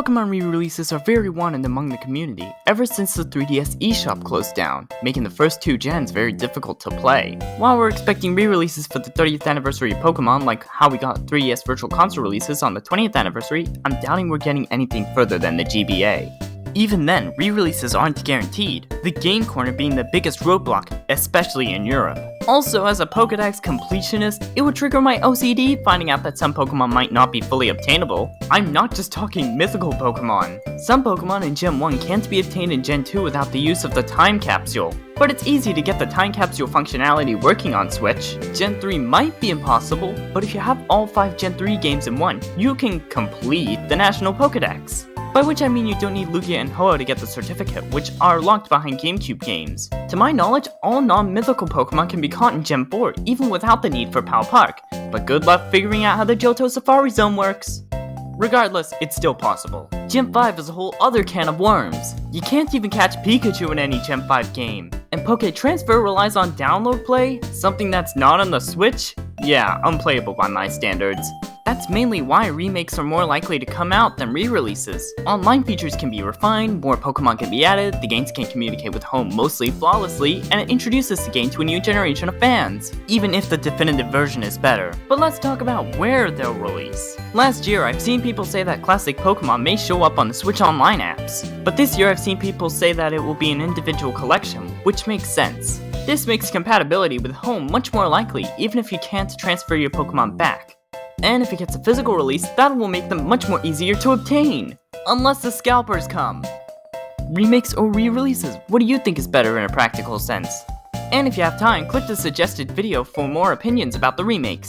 Pokémon re-releases are very wanted among the community ever since the 3DS eShop closed down, making the first two gens very difficult to play. While we're expecting re-releases for the 30th anniversary of Pokémon, like how we got 3DS Virtual Console releases on the 20th anniversary, I'm doubting we're getting anything further than the GBA. Even then, re-releases aren't guaranteed, the game corner being the biggest roadblock, especially in Europe. Also, as a Pokédex completionist, it would trigger my OCD finding out that some Pokémon might not be fully obtainable. I'm not just talking mythical Pokémon. Some Pokémon in Gen 1 can't be obtained in Gen 2 without the use of the Time Capsule. But it's easy to get the Time Capsule functionality working on Switch. Gen 3 might be impossible, but if you have all 5 Gen 3 games in one, you can complete the National Pokédex. By which I mean you don't need Lugia and Ho-Oh to get the certificate, which are locked behind GameCube games. To my knowledge, all non-mythical Pokemon can be caught in Gen 4, even without the need for PAL Park, but good luck figuring out how the Johto Safari Zone works. Regardless, it's still possible. Gen 5 is a whole other can of worms. You can't even catch Pikachu in any Gen 5 game. And Poké Transfer relies on download play, something that's not on the Switch? Yeah, unplayable by my standards. That's mainly why remakes are more likely to come out than re-releases. Online features can be refined, more Pokemon can be added, the games can communicate with home mostly flawlessly, and it introduces the game to a new generation of fans, even if the definitive version is better. But let's talk about where they'll release. Last year, I've seen people say that classic Pokemon may show up on the Switch Online apps, but this year I've seen people say that it will be an individual collection, which makes sense. This makes compatibility with home much more likely, even if you can't transfer your Pokemon back. And if it gets a physical release, that will make them much more easier to obtain! Unless the scalpers come! Remakes or re-releases, what do you think is better in a practical sense? And if you have time, click the suggested video for more opinions about the remakes.